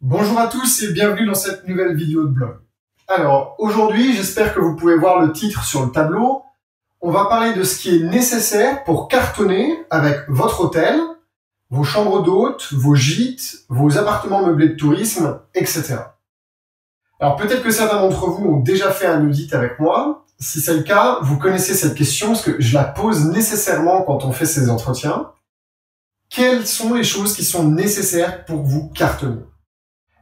Bonjour à tous et bienvenue dans cette nouvelle vidéo de blog. Alors, aujourd'hui, j'espère que vous pouvez voir le titre sur le tableau. On va parler de ce qui est nécessaire pour cartonner avec votre hôtel, vos chambres d'hôtes, vos gîtes, vos appartements meublés de tourisme, etc. Alors, peut-être que certains d'entre vous ont déjà fait un audit avec moi. Si c'est le cas, vous connaissez cette question parce que je la pose nécessairement quand on fait ces entretiens. Quelles sont les choses qui sont nécessaires pour vous cartonner ?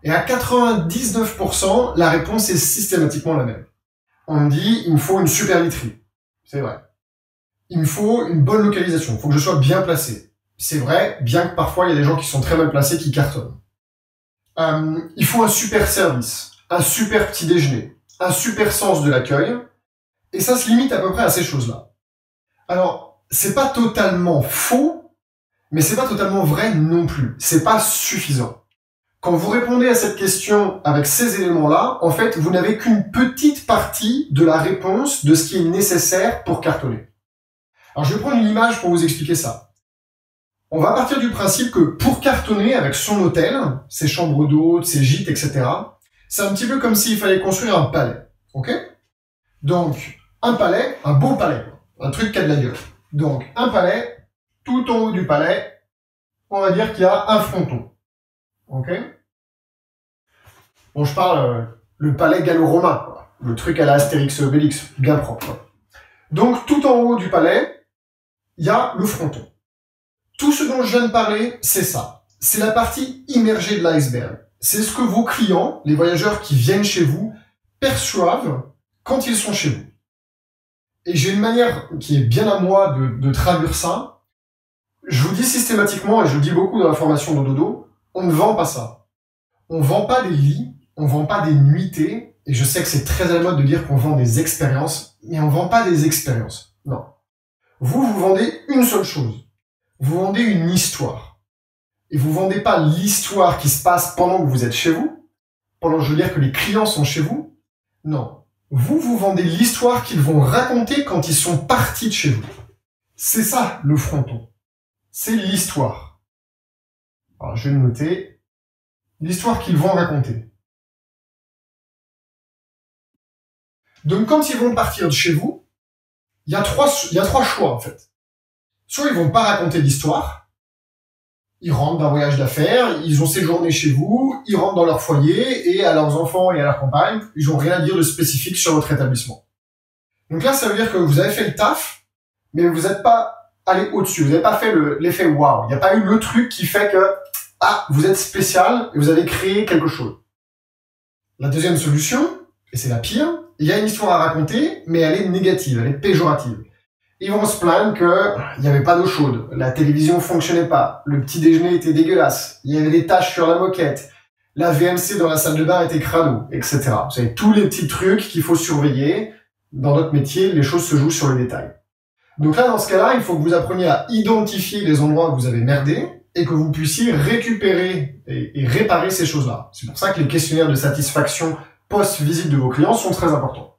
Et à 99%, la réponse est systématiquement la même. On me dit, il me faut une super literie. C'est vrai. Il me faut une bonne localisation. Il faut que je sois bien placé. C'est vrai, bien que parfois, il y a des gens qui sont très mal placés qui cartonnent. Il faut un super service, un super petit déjeuner, un super sens de l'accueil. Et ça se limite à peu près à ces choses-là. Alors, c'est pas totalement faux, mais c'est pas totalement vrai non plus. C'est pas suffisant. Quand vous répondez à cette question avec ces éléments-là, en fait, vous n'avez qu'une petite partie de la réponse de ce qui est nécessaire pour cartonner. Alors, je vais prendre une image pour vous expliquer ça. On va partir du principe que pour cartonner avec son hôtel, ses chambres d'hôtes, ses gîtes, etc., c'est un petit peu comme s'il fallait construire un palais. Ok ? Donc, un palais, un beau palais, un truc qui a de la gueule. Donc, un palais, tout en haut du palais, on va dire qu'il y a un fronton. Ok. Bon, je parle le palais gallo-romain, quoi. Le truc à la Astérix et Obélix, bien propre. Quoi. Donc, tout en haut du palais, il y a le fronton. Tout ce dont je viens de parler, c'est ça. C'est la partie immergée de l'iceberg. C'est ce que vos clients, les voyageurs qui viennent chez vous, perçoivent quand ils sont chez vous. Et j'ai une manière qui est bien à moi de traduire ça. Je vous dis systématiquement, et je le dis beaucoup dans la formation d'Ododo, on ne vend pas ça. On vend pas des lits, on vend pas des nuitées, et je sais que c'est très à la mode de dire qu'on vend des expériences, mais on vend pas des expériences. Non. Vous vendez une seule chose. Vous vendez une histoire. Et vous vendez pas l'histoire qui se passe pendant que vous êtes chez vous, pendant, je veux dire, que les clients sont chez vous. Non. Vous vendez l'histoire qu'ils vont raconter quand ils sont partis de chez vous. C'est ça, le fronton. C'est l'histoire. Alors, je vais le noter. L'histoire qu'ils vont raconter. Donc, quand ils vont partir de chez vous, il y a trois choix, en fait. Soit ils vont pas raconter l'histoire. Ils rentrent d'un voyage d'affaires, ils ont séjourné chez vous, ils rentrent dans leur foyer, et à leurs enfants et à leurs compagnes, ils ont rien à dire de spécifique sur votre établissement. Donc là, ça veut dire que vous avez fait le taf, mais vous n'êtes pas allé au-dessus. Vous n'avez pas fait l'effet waouh. Il n'y a pas eu le truc qui fait que, vous êtes spécial et vous avez créé quelque chose. La deuxième solution, et c'est la pire, il y a une histoire à raconter, mais elle est négative, elle est péjorative. Ils vont se plaindre qu'il n'y avait pas d'eau chaude, la télévision fonctionnait pas, le petit déjeuner était dégueulasse, il y avait des taches sur la moquette, la VMC dans la salle de bain était crado, etc. Vous savez, tous les petits trucs qu'il faut surveiller. Dans notre métier, les choses se jouent sur les détails. Donc là, dans ce cas-là, il faut que vous appreniez à identifier les endroits où vous avez merdé et que vous puissiez récupérer et réparer ces choses-là. C'est pour ça que les questionnaires de satisfaction post-visite de vos clients sont très importants.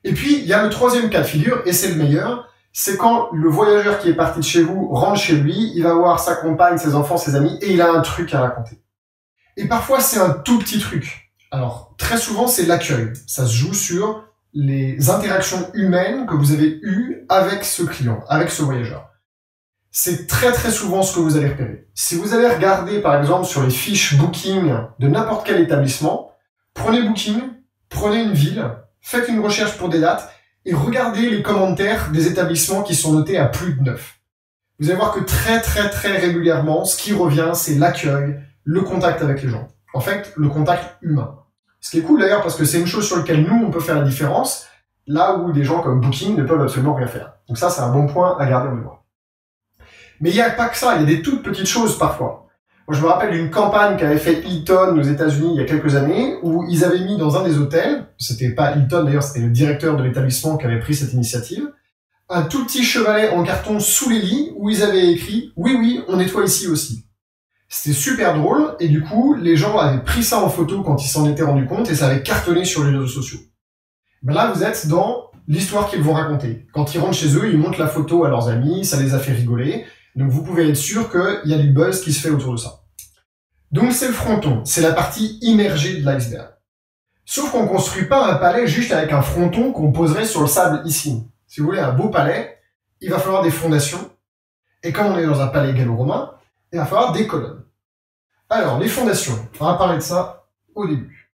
Et puis, il y a le troisième cas de figure, et c'est le meilleur, c'est quand le voyageur qui est parti de chez vous rentre chez lui, il va voir sa compagne, ses enfants, ses amis, et il a un truc à raconter. Et parfois, c'est un tout petit truc. Alors, très souvent, c'est l'accueil. Ça se joue sur les interactions humaines que vous avez eues avec ce client, avec ce voyageur. C'est très très souvent ce que vous allez repérer. Si vous allez regarder, par exemple, sur les fiches Booking de n'importe quel établissement, prenez Booking, prenez une ville, faites une recherche pour des dates et regardez les commentaires des établissements qui sont notés à plus de 9. Vous allez voir que très très très régulièrement, ce qui revient, c'est l'accueil, le contact avec les gens. En fait, le contact humain. Ce qui est cool d'ailleurs parce que c'est une chose sur laquelle nous, on peut faire la différence, là où des gens comme Booking ne peuvent absolument rien faire. Donc ça, c'est un bon point à garder en mémoire. Mais il n'y a pas que ça, il y a des toutes petites choses parfois. Moi, je me rappelle d'une campagne qu'avait fait Hilton aux États-Unis il y a quelques années, où ils avaient mis dans un des hôtels, c'était pas Hilton d'ailleurs, c'était le directeur de l'établissement qui avait pris cette initiative, un tout petit chevalet en carton sous les lits, où ils avaient écrit « Oui, oui, on nettoie ici aussi ». C'était super drôle, et du coup, les gens avaient pris ça en photo quand ils s'en étaient rendus compte, et ça avait cartonné sur les réseaux sociaux. Ben là, vous êtes dans l'histoire qu'ils vont raconter. Quand ils rentrent chez eux, ils montrent la photo à leurs amis, ça les a fait rigoler, donc vous pouvez être sûr qu'il y a du buzz qui se fait autour de ça. Donc c'est le fronton, c'est la partie immergée de l'iceberg. Sauf qu'on ne construit pas un palais juste avec un fronton qu'on poserait sur le sable ici. Si vous voulez un beau palais, il va falloir des fondations. Et comme on est dans un palais gallo-romain, il va falloir des colonnes. Alors, les fondations, on va parler de ça au début.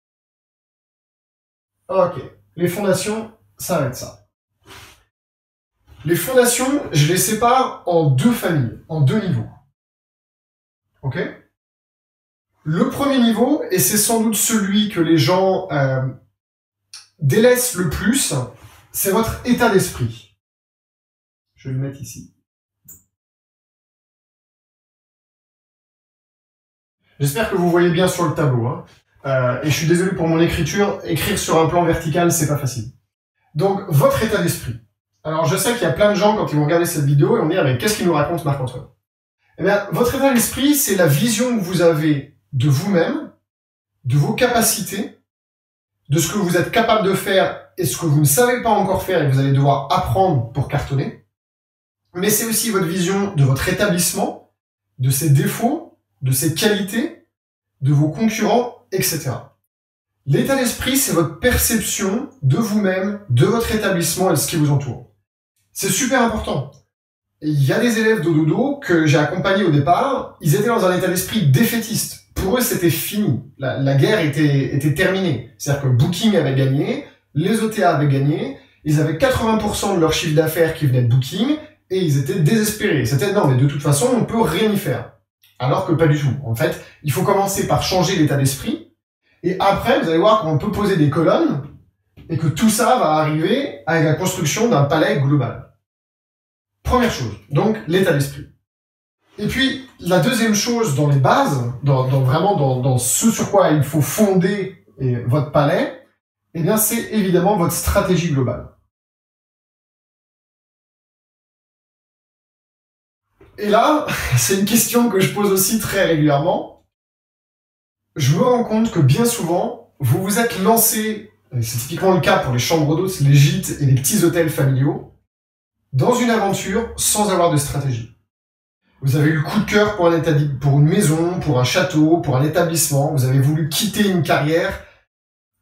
Ok, les fondations, ça va être ça. Les fondations, je les sépare en deux familles, en deux niveaux. Ok ? Le premier niveau, et c'est sans doute celui que les gens délaissent le plus, c'est votre état d'esprit. Je vais le mettre ici. J'espère que vous voyez bien sur le tableau. Hein. Et je suis désolé pour mon écriture, écrire sur un plan vertical, c'est pas facile. Donc, votre état d'esprit. Alors, je sais qu'il y a plein de gens, quand ils vont regarder cette vidéo, ils vont dire, mais qu'est-ce qu'il nous raconte Marc-Antoine? Eh bien, votre état d'esprit, c'est la vision que vous avez de vous-même, de vos capacités, de ce que vous êtes capable de faire et ce que vous ne savez pas encore faire et que vous allez devoir apprendre pour cartonner. Mais c'est aussi votre vision de votre établissement, de ses défauts, de ses qualités, de vos concurrents, etc. L'état d'esprit, c'est votre perception de vous-même, de votre établissement et de ce qui vous entoure. C'est super important. Il y a des élèves d'Ododo que j'ai accompagnés au départ, ils étaient dans un état d'esprit défaitiste. Pour eux, c'était fini. La guerre était terminée. C'est-à-dire que Booking avait gagné, les OTA avaient gagné, ils avaient 80% de leur chiffre d'affaires qui venait de Booking, et ils étaient désespérés. C'était non, mais de toute façon, on peut rien y faire. Alors que pas du tout. En fait, il faut commencer par changer l'état d'esprit, et après, vous allez voir qu'on peut poser des colonnes, et que tout ça va arriver avec la construction d'un palais global. Première chose, donc l'état d'esprit. Et puis, la deuxième chose dans les bases, dans ce sur quoi il faut fonder votre palais, eh bien, c'est évidemment votre stratégie globale. Et là, c'est une question que je pose aussi très régulièrement. Je me rends compte que bien souvent, vous vous êtes lancé, et c'est typiquement le cas pour les chambres d'hôtes, les gîtes et les petits hôtels familiaux, dans une aventure sans avoir de stratégie. Vous avez eu le coup de cœur pour une maison, pour un château, pour un établissement. Vous avez voulu quitter une carrière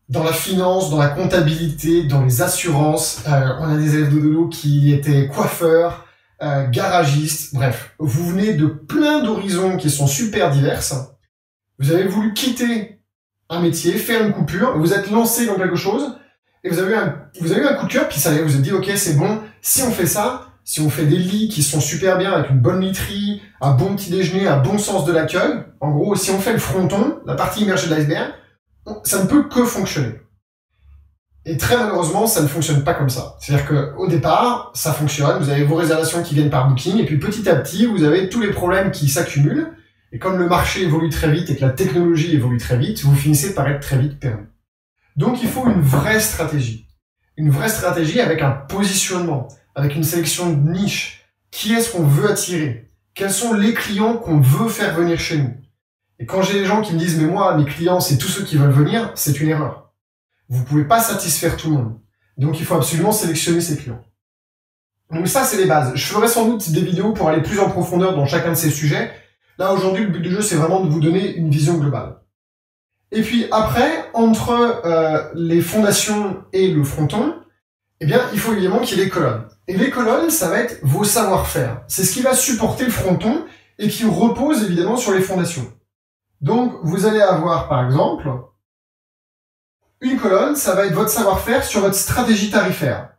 dans la finance, dans la comptabilité, dans les assurances. On a des élèves d'Ododo qui étaient coiffeurs, garagistes. Bref, vous venez de plein d'horizons qui sont super diverses. Vous avez voulu quitter un métier, faire une coupure, vous êtes lancé dans quelque chose et vous avez eu un coup de cœur, puis ça vous vous êtes dit, ok, c'est bon, si on fait ça, si on fait des lits qui sont super bien avec une bonne literie, un bon petit déjeuner, un bon sens de l'accueil, en gros, si on fait le fronton, la partie immergée de l'iceberg, ça ne peut que fonctionner. Et très malheureusement, ça ne fonctionne pas comme ça. C'est-à-dire qu'au départ, ça fonctionne, vous avez vos réservations qui viennent par Booking, et puis petit à petit, vous avez tous les problèmes qui s'accumulent, et comme le marché évolue très vite et que la technologie évolue très vite, vous finissez par être très vite perdu. Donc il faut une vraie stratégie. Une vraie stratégie avec un positionnement, avec une sélection de niches. Qui est-ce qu'on veut attirer? Quels sont les clients qu'on veut faire venir chez nous? Et quand j'ai des gens qui me disent « mais moi, mes clients, c'est tous ceux qui veulent venir », c'est une erreur. Vous pouvez pas satisfaire tout le monde. Donc il faut absolument sélectionner ses clients. Donc ça, c'est les bases. Je ferai sans doute des vidéos pour aller plus en profondeur dans chacun de ces sujets. Là, aujourd'hui, le but du jeu, c'est vraiment de vous donner une vision globale. Et puis après, entre les fondations et le fronton, eh bien, il faut évidemment qu'il y ait les colonnes. Et les colonnes, ça va être vos savoir-faire. C'est ce qui va supporter le fronton et qui repose évidemment sur les fondations. Donc, vous allez avoir, par exemple, une colonne, ça va être votre savoir-faire sur votre stratégie tarifaire.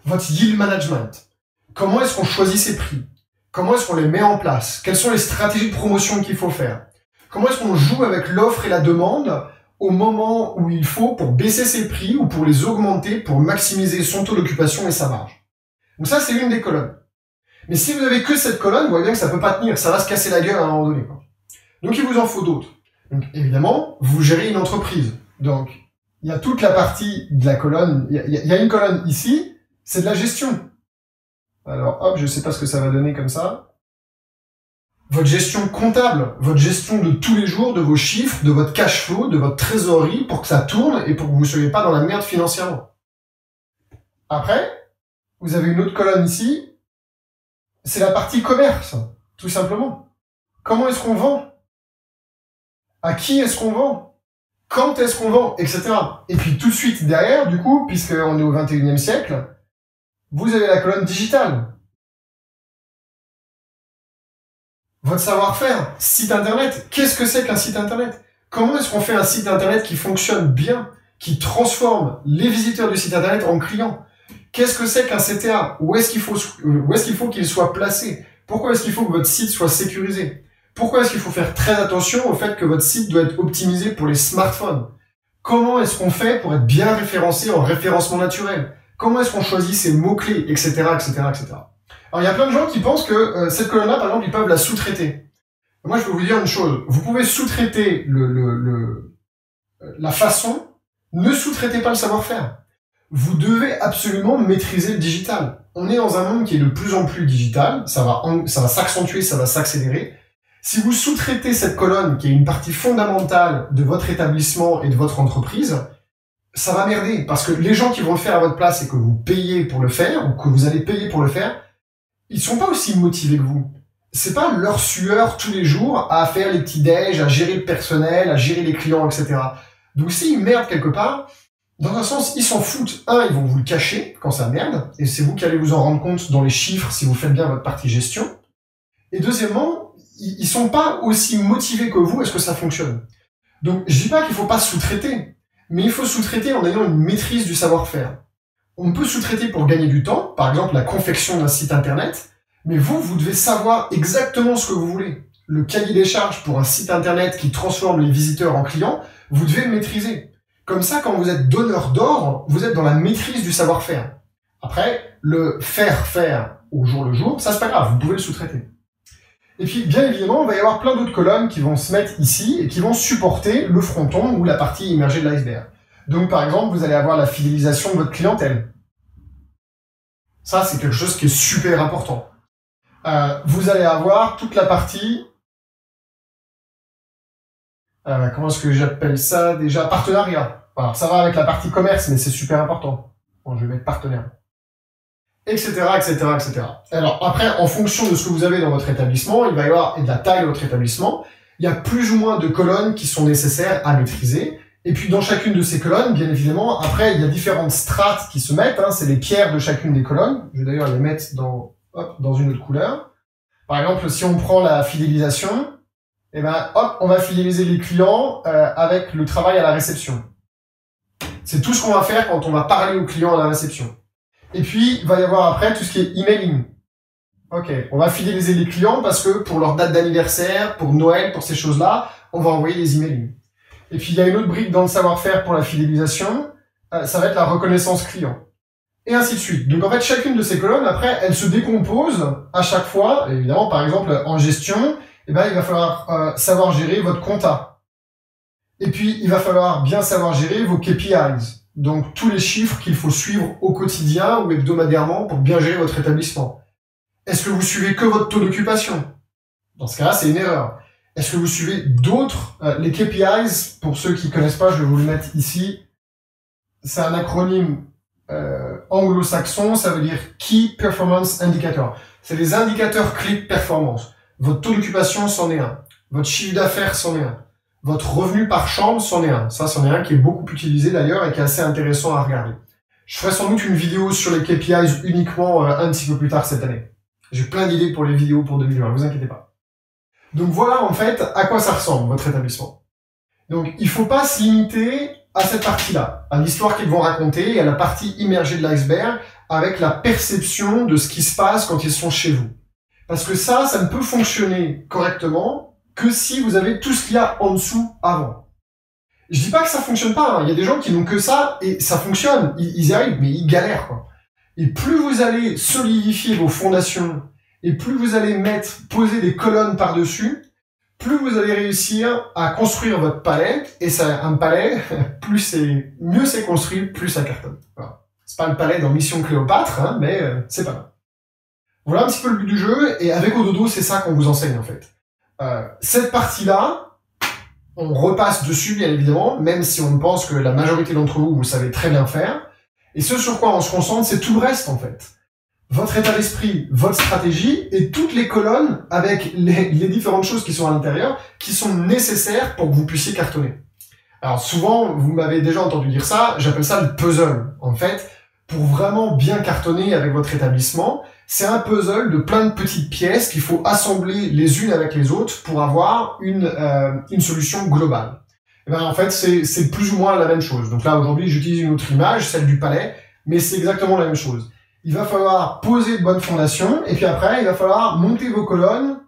Votre yield management. Comment est-ce qu'on choisit ses prix? Comment est-ce qu'on les met en place? Quelles sont les stratégies de promotion qu'il faut faire? Comment est-ce qu'on joue avec l'offre et la demande au moment où il faut pour baisser ses prix ou pour les augmenter pour maximiser son taux d'occupation et sa marge? Donc ça, c'est une des colonnes. Mais si vous avez que cette colonne, vous voyez bien que ça peut pas tenir, ça va se casser la gueule à un moment donné, quoi. Donc il vous en faut d'autres. Donc évidemment, vous gérez une entreprise. Donc il y a toute la partie de la colonne, il y a une colonne ici, c'est de la gestion. Alors hop, je sais pas ce que ça va donner comme ça. Votre gestion comptable, votre gestion de tous les jours, de vos chiffres, de votre cash flow, de votre trésorerie pour que ça tourne et pour que vous ne soyez pas dans la merde financièrement. Après, vous avez une autre colonne ici, c'est la partie commerce, tout simplement. Comment est-ce qu'on vend? À qui est-ce qu'on vend? Quand est-ce qu'on vend? Etc. Et puis tout de suite derrière, du coup, puisqu'on est au 21e siècle, vous avez la colonne digitale. Votre savoir-faire, site internet. Qu'est-ce que c'est qu'un site internet? Comment est-ce qu'on fait un site internet qui fonctionne bien, qui transforme les visiteurs du site internet en clients? Qu'est-ce que c'est qu'un CTA? Où est-ce qu'il faut qu'il soit placé? Pourquoi est-ce qu'il faut que votre site soit sécurisé? Pourquoi est-ce qu'il faut faire très attention au fait que votre site doit être optimisé pour les smartphones? Comment est-ce qu'on fait pour être bien référencé en référencement naturel? Comment est-ce qu'on choisit ses mots-clés, etc., etc., etc. Alors, il y a plein de gens qui pensent que cette colonne-là, par exemple, ils peuvent la sous-traiter. Moi, je peux vous dire une chose. Vous pouvez sous-traiter la façon, ne sous-traitez pas le savoir-faire. Vous devez absolument maîtriser le digital. On est dans un monde qui est de plus en plus digital. Ça va s'accentuer, ça va s'accélérer. Si vous sous-traitez cette colonne, qui est une partie fondamentale de votre établissement et de votre entreprise, ça va merder. Parce que les gens qui vont le faire à votre place et que vous payez pour le faire, ou que vous allez payer pour le faire, ils sont pas aussi motivés que vous. C'est pas leur sueur tous les jours à faire les petits déj, à gérer le personnel, à gérer les clients, etc. Donc s'ils merdent quelque part, dans un sens, ils s'en foutent. Ils vont vous le cacher quand ça merde, et c'est vous qui allez vous en rendre compte dans les chiffres si vous faites bien votre partie gestion. Et deuxièmement, ils sont pas aussi motivés que vous à ce que ça fonctionne. Donc je dis pas qu'il faut pas sous-traiter, mais il faut sous-traiter en ayant une maîtrise du savoir-faire. On peut sous-traiter pour gagner du temps, par exemple la confection d'un site internet, mais vous devez savoir exactement ce que vous voulez. Le cahier des charges pour un site internet qui transforme les visiteurs en clients, vous devez le maîtriser. Comme ça, quand vous êtes donneur d'ordre, vous êtes dans la maîtrise du savoir-faire. Après, le faire au jour le jour, ça c'est pas grave, vous pouvez le sous-traiter. Et puis, bien évidemment, il va y avoir plein d'autres colonnes qui vont se mettre ici et qui vont supporter le fronton ou la partie immergée de l'iceberg. Donc, par exemple, vous allez avoir la fidélisation de votre clientèle. Ça, c'est quelque chose qui est super important. Vous allez avoir toute la partie... comment est-ce que j'appelle ça déjà? Partenariat. Alors, ça va avec la partie commerce, mais c'est super important. Bon, je vais mettre partenaire. Etc., etc., etc. Alors, après, en fonction de ce que vous avez dans votre établissement, il va y avoir, et de la taille de votre établissement, il y a plus ou moins de colonnes qui sont nécessaires à maîtriser. Et puis, dans chacune de ces colonnes, bien évidemment, après, il y a différentes strates qui se mettent, c'est les pierres de chacune des colonnes. Je vais d'ailleurs les mettre dans une autre couleur. Par exemple, si on prend la fidélisation, on va fidéliser les clients avec le travail à la réception. C'est tout ce qu'on va faire quand on va parler aux clients à la réception. Et puis, il va y avoir après tout ce qui est emailing. Ok, on va fidéliser les clients parce que pour leur date d'anniversaire, pour Noël, pour ces choses-là, on va envoyer des emailing. Et puis, il y a une autre brique dans le savoir-faire pour la fidélisation, ça va être la reconnaissance client. Et ainsi de suite. Donc, en fait, chacune de ces colonnes, après, elle se décompose à chaque fois. Et évidemment, par exemple, en gestion, il va falloir savoir gérer votre compta. Et puis, il va falloir bien savoir gérer vos KPIs. Donc, tous les chiffres qu'il faut suivre au quotidien ou hebdomadairement pour bien gérer votre établissement. Est-ce que vous suivez que votre taux d'occupation? Dans ce cas-là, c'est une erreur. Est-ce que vous suivez d'autres? Les KPIs, pour ceux qui connaissent pas, je vais vous le mettre ici. C'est un acronyme anglo-saxon, ça veut dire Key Performance Indicator. C'est les indicateurs clés de performance. Votre taux d'occupation, c'en est un. Votre chiffre d'affaires, c'en est un. Votre revenu par chambre, c'en est un. Ça, c'en est un qui est beaucoup utilisé d'ailleurs et qui est assez intéressant à regarder. Je ferai sans doute une vidéo sur les KPIs uniquement un petit peu plus tard cette année. J'ai plein d'idées pour les vidéos pour 2020, vous inquiétez pas. Donc voilà en fait à quoi ça ressemble, votre établissement. Donc il faut pas se limiter à cette partie-là, à l'histoire qu'ils vont raconter et à la partie immergée de l'iceberg avec la perception de ce qui se passe quand ils sont chez vous. Parce que ça ne peut fonctionner correctement que si vous avez tout ce qu'il y a en dessous avant. Je dis pas que ça fonctionne pas, il y a des gens qui n'ont que ça et ça fonctionne, ils y arrivent, mais ils galèrent, quoi. Et plus vous allez solidifier vos fondations et plus vous allez poser des colonnes par-dessus, plus vous allez réussir à construire votre palais. Et ça, un palais, mieux c'est construit, plus ça cartonne. Voilà. C'est pas le palais dans Mission Cléopâtre, mais c'est pas mal. Voilà un petit peu le but du jeu. Et avec Ododo, c'est ça qu'on vous enseigne en fait. Cette partie-là, on repasse dessus bien évidemment, même si on pense que la majorité d'entre vous savez très bien faire. Et ce sur quoi on se concentre, c'est tout le reste en fait. votre état d'esprit, votre stratégie et toutes les colonnes avec les différentes choses qui sont à l'intérieur, qui sont nécessaires pour que vous puissiez cartonner. Alors souvent, vous m'avez déjà entendu dire ça, j'appelle ça le puzzle. En fait, pour vraiment bien cartonner avec votre établissement, c'est un puzzle de plein de petites pièces qu'il faut assembler les unes avec les autres pour avoir une solution globale. Et ben, en fait, c'est plus ou moins la même chose. Donc là, aujourd'hui, j'utilise une autre image, celle du palais, mais c'est exactement la même chose. Il va falloir poser de bonnes fondations, et puis après, il va falloir monter vos colonnes,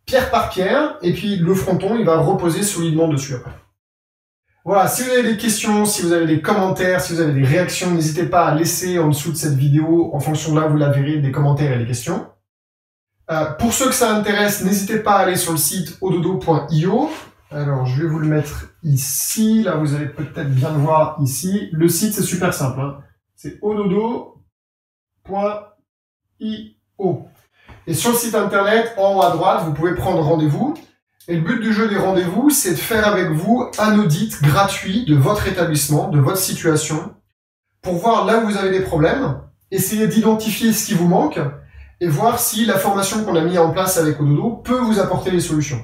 pierre par pierre, et puis le fronton, il va reposer solidement dessus après. Voilà, si vous avez des questions, si vous avez des commentaires, si vous avez des réactions, n'hésitez pas à laisser en dessous de cette vidéo, en fonction de là, vous la verrez, des commentaires et des questions. Pour ceux que ça intéresse, n'hésitez pas à aller sur le site ododo.io. Alors, je vais vous le mettre ici, là vous allez peut-être bien le voir ici. Le site, c'est super simple, hein. C'est ododo.io. Et sur le site internet, en haut à droite, vous pouvez prendre rendez-vous. Et le but du jeu des rendez-vous, c'est de faire avec vous un audit gratuit de votre établissement, de votre situation, pour voir là où vous avez des problèmes, essayer d'identifier ce qui vous manque, et voir si la formation qu'on a mise en place avec Ododo peut vous apporter les solutions.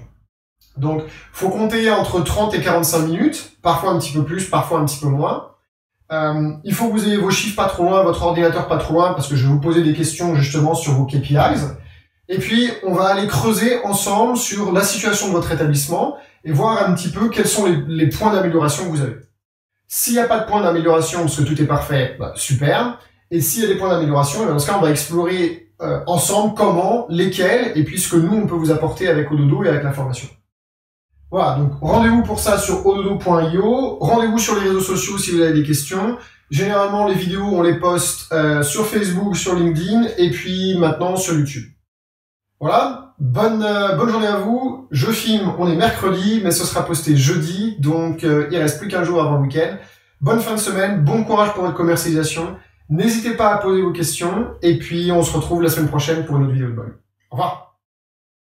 Donc, faut compter entre 30 et 45 minutes, parfois un petit peu plus, parfois un petit peu moins. Il faut que vous ayez vos chiffres pas trop loin, votre ordinateur pas trop loin, parce que je vais vous poser des questions justement sur vos KPIs. Et puis, on va aller creuser ensemble sur la situation de votre établissement et voir un petit peu quels sont les points d'amélioration que vous avez. S'il n'y a pas de points d'amélioration, parce que tout est parfait, bah, super. Et s'il y a des points d'amélioration, dans ce cas, on va explorer ensemble comment, lesquels, et puis ce que nous, on peut vous apporter avec Ododo et avec la formation. Voilà, donc rendez-vous pour ça sur ododo.io. Rendez-vous sur les réseaux sociaux si vous avez des questions. Généralement, les vidéos, on les poste sur Facebook, sur LinkedIn, et puis maintenant sur YouTube. Voilà, bonne journée à vous. Je filme, on est mercredi, mais ce sera posté jeudi, donc il reste plus qu'un jour avant le week-end. Bonne fin de semaine, bon courage pour votre commercialisation. N'hésitez pas à poser vos questions, et puis on se retrouve la semaine prochaine pour une autre vidéo de blog. Au revoir.